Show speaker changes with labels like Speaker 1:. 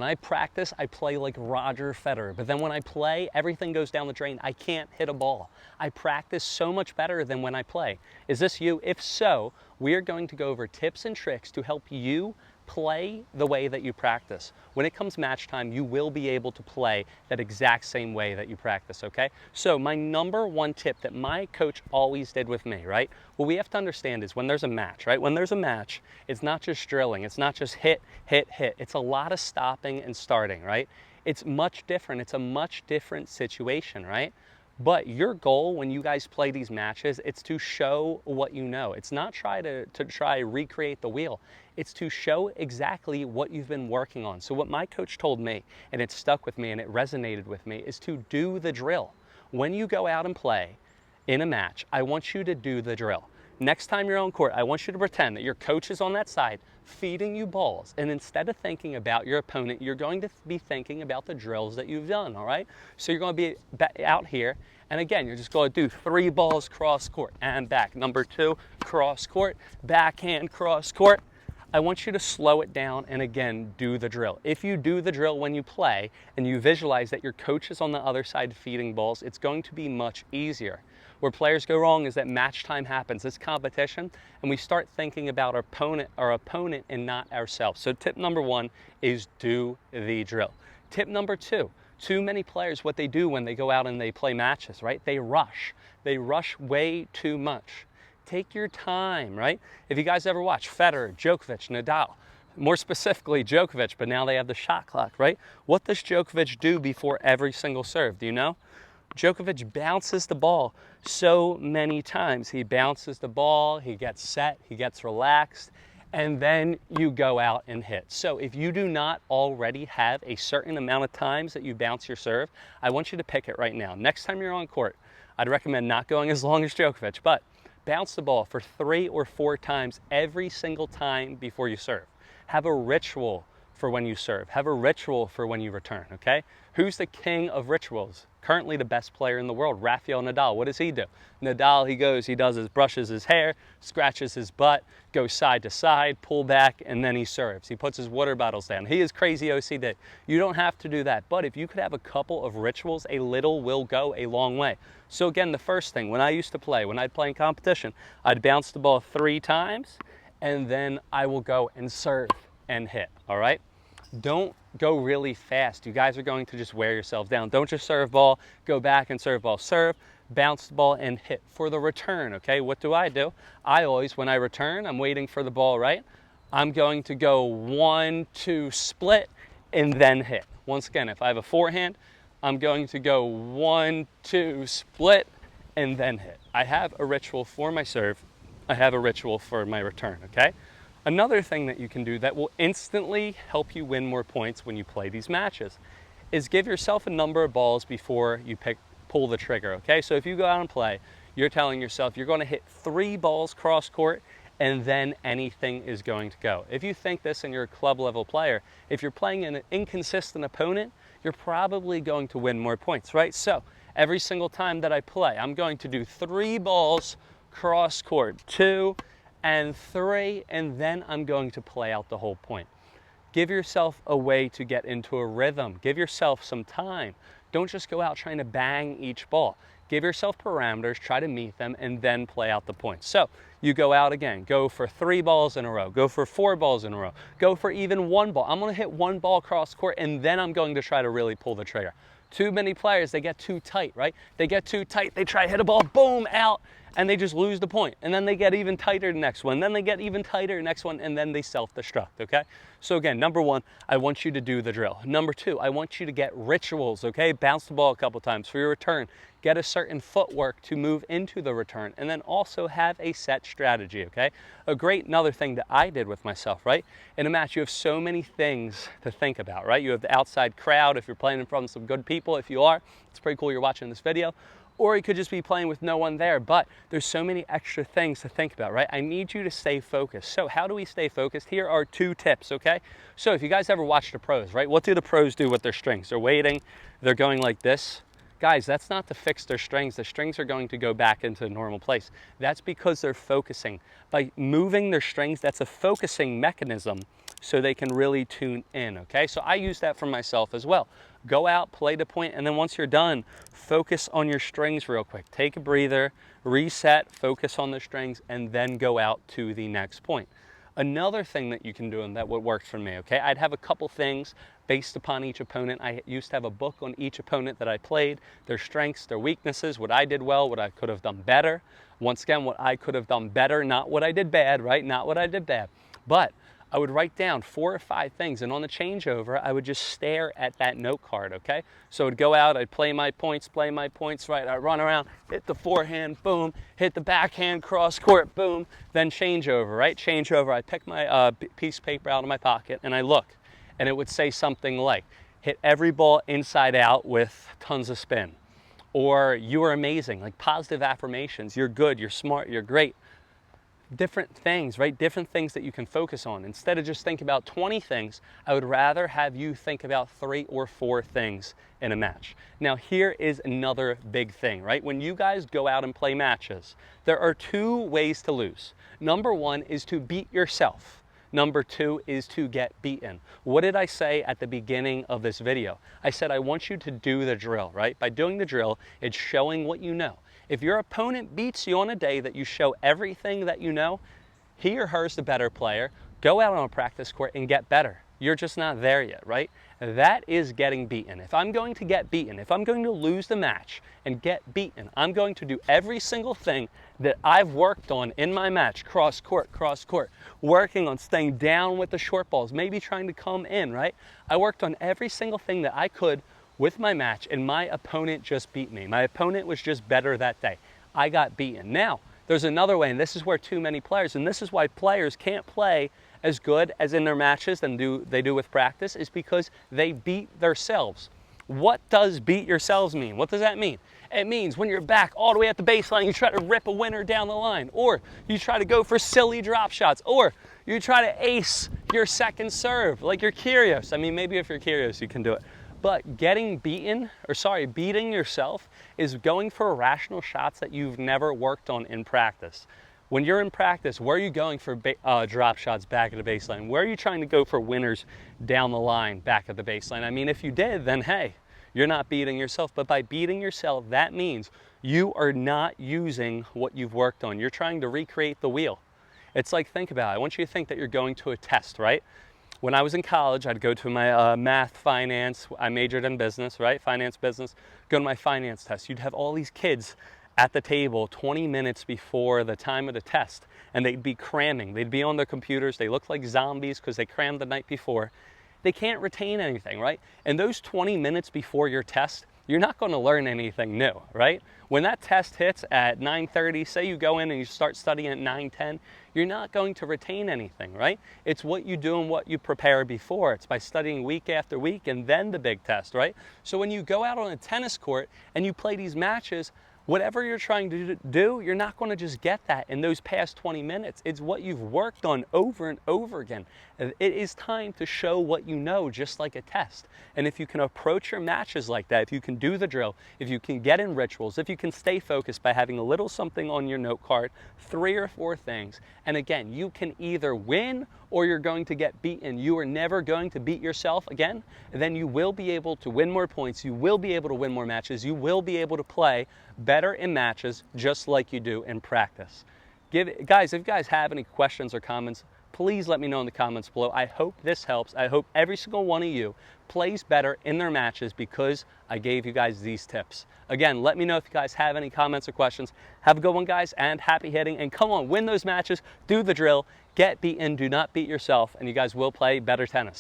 Speaker 1: When I practice, I play like Roger Federer, but then when I play, everything goes down the drain. I can't hit a ball. I practice so much better than when I play. Is this you? If so, we are going to go over tips and tricks to help you play the way that you practice. When it comes match time, you will be able to play that exact same way that you practice, okay? So my number one tip that my coach always did with me, right? What we have to understand is when there's a match, right? When there's a match, it's not just drilling. It's not just hit, hit, hit. It's a lot of stopping and starting, right? It's much different. It's a much different situation, right? But your goal when you guys play these matches, it's to show what you know. It's not to try recreate the wheel. It's to show exactly what you've been working on. So what my coach told me, and it stuck with me and it resonated with me, is to do the drill. When you go out and play in a match, I want you to do the drill. Next time you're on court, I want you to pretend that your coach is on that side feeding you balls. And instead of thinking about your opponent, you're going to be thinking about the drills that you've done, all right? So you're going to be out here. And again, you're just going to do 3 balls cross court and back. Number 2, cross court, backhand, cross court. I want you to slow it down and again, do the drill. If you do the drill when you play and you visualize that your coach is on the other side feeding balls, it's going to be much easier. Where players go wrong is that match time happens, it's competition, and we start thinking about our opponent and not ourselves. So tip number 1 is do the drill. Tip number 2, too many players, what they do when they go out and they play matches, right? They rush. They rush way too much. Take your time, right? If you guys ever watch Federer, Djokovic, Nadal, more specifically Djokovic, but now they have the shot clock, right? What does Djokovic do before every single serve? Do you know? Djokovic bounces the ball so many times. He bounces the ball, he gets set, he gets relaxed, and then you go out and hit. So if you do not already have a certain amount of times that you bounce your serve, I want you to pick it right now. Next time you're on court, I'd recommend not going as long as Djokovic, but bounce the ball for 3 or 4 times every single time before you serve. Have a ritual for when you serve. Have a ritual for when you return, okay? Who's the king of rituals? Currently the best player in the world, Rafael Nadal. What does he do? Nadal, he brushes his hair, scratches his butt, goes side to side, pull back, and then he serves. He puts his water bottles down. He is crazy OCD. You don't have to do that, but if you could have a couple of rituals, a little will go a long way. So again, the first thing, when I used to play, when I'd play in competition, I'd bounce the ball 3 times, and then I will go and serve and hit, all right? Don't go really fast. You guys are going to just wear yourselves down. Don't just serve ball, go back and serve ball. Serve, bounce the ball, and hit. For the return, okay, what do? I always, when I return, I'm waiting for the ball, right? I'm going to go 1, 2, split, and then hit. Once again, if I have a forehand, I'm going to go 1, 2, split, and then hit. I have a ritual for my serve. I have a ritual for my return, okay? Another thing that you can do that will instantly help you win more points when you play these matches is give yourself a number of balls before you pull the trigger, okay? So if you go out and play, you're telling yourself you're going to hit 3 balls cross court and then anything is going to go. If you think this and you're a club level player, if you're playing an inconsistent opponent, you're probably going to win more points, right? So every single time that I play, I'm going to do 3 balls cross court, 2 and 3, and then I'm going to play out the whole point. Give yourself a way to get into a rhythm. Give yourself some time. Don't just go out trying to bang each ball. Give yourself parameters, try to meet them, and then play out the points. So you go out again, go for 3 balls in a row, go for 4 balls in a row, go for even 1 ball. I'm gonna hit 1 ball cross court, and then I'm going to try to really pull the trigger. Too many players, they get too tight, right? They get too tight, they try to hit a ball, boom, out, and they just lose the point. And then they get even tighter the next one, then they get even tighter the next one, and then they self-destruct, okay? So again, number 1, I want you to do the drill. Number 2, I want you to get rituals, okay? Bounce the ball a couple times for your return. Get a certain footwork to move into the return, and then also have a set strategy, okay? Another thing that I did with myself, right? In a match, you have so many things to think about, right? You have the outside crowd if you're playing in front of some good people. If you are, it's pretty cool you're watching this video. Or you could just be playing with no one there, but there's so many extra things to think about, right? I need you to stay focused. So how do we stay focused? Here are 2 tips, okay? So if you guys ever watch the pros, right? What do the pros do with their strings? They're waiting, they're going like this. Guys, that's not to fix their strings. The strings are going to go back into the normal place. That's because they're focusing. By moving their strings, that's a focusing mechanism so they can really tune in, okay? So I use that for myself as well. Go out, play the point, and then once you're done, focus on your strings real quick. Take a breather, reset, focus on the strings, and then go out to the next point. Another thing that you can do, and that what worked for me, okay? I'd have a couple things based upon each opponent. I used to have a book on each opponent that I played, their strengths, their weaknesses, what I did well, what I could have done better. Once again, what I could have done better, not what I did bad, right? Not what I did bad. But I would write down 4 or 5 things, and on the changeover, I would just stare at that note card, okay? So I would go out, I'd play my points, right? I'd run around, hit the forehand, boom, hit the backhand, cross court, boom, then changeover, right? Changeover, I pick my piece of paper out of my pocket, and I look, and it would say something like, hit every ball inside out with tons of spin. Or, you are amazing, like positive affirmations, you're good, you're smart, you're great. Different things, right? Different things that you can focus on. Instead of just think about 20 things, I would rather have you think about 3 or 4 things in a match. Now, here is another big thing, right? When you guys go out and play matches, there are 2 ways to lose. Number 1 is to beat yourself. Number 2 is to get beaten. What did I say at the beginning of this video? I said I want you to do the drill, right? By doing the drill, it's showing what you know. If your opponent beats you on a day that you show everything that you know, he or her is the better player. Go out on a practice court and get better. You're just not there yet, right? That is getting beaten. If I'm going to get beaten, if I'm going to lose the match and get beaten, I'm going to do every single thing that I've worked on in my match, cross court, working on staying down with the short balls, maybe trying to come in, right? I worked on every single thing that I could with my match, and my opponent just beat me. My opponent was just better that day. I got beaten. Now, there's another way, and this is where too many players, and this is why players can't play as good as in their matches than they do with practice, is because they beat themselves. What does beat yourselves mean? What does that mean? It means when you're back all the way at the baseline, you try to rip a winner down the line, or you try to go for silly drop shots, or you try to ace your second serve, like you're Kyrgios. I mean, maybe if you're Kyrgios, you can do it. But beating yourself is going for irrational shots that you've never worked on in practice. When you're in practice, where are you going for drop shots back at the baseline? Where are you trying to go for winners down the line back at the baseline? I mean, if you did, then hey, you're not beating yourself. But by beating yourself, that means you are not using what you've worked on. You're trying to recreate the wheel. It's like, think about it. I want you to think that you're going to a test, right? When I was in college, I'd go to my math, finance, I majored in business, right? Finance, business, go to my finance test. You'd have all these kids at the table 20 minutes before the time of the test, and they'd be cramming. They'd be on their computers. They look like zombies because they crammed the night before. They can't retain anything, right? And those 20 minutes before your test, you're not going to learn anything new, right? When that test hits at 9:30, say you go in and you start studying at 9:10, you're not going to retain anything, right? It's what you do and what you prepare before. It's by studying week after week and then the big test, right? So when you go out on a tennis court and you play these matches, whatever you're trying to do, you're not going to just get that in those past 20 minutes. It's what you've worked on over and over again. It is time to show what you know, just like a test. And if you can approach your matches like that, if you can do the drill, if you can get in rituals, if you can stay focused by having a little something on your note card, 3 or 4 things, and again, you can either win or you're going to get beaten. You are never going to beat yourself again. Then you will be able to win more points. You will be able to win more matches. You will be able to play better in matches just like you do in practice. Guys, if you guys have any questions or comments, please let me know in the comments below. I hope this helps. I hope every single one of you plays better in their matches because I gave you guys these tips. Again, let me know if you guys have any comments or questions. Have a good one, guys, and happy hitting. And come on, win those matches, do the drill, get beaten, do not beat yourself, and you guys will play better tennis.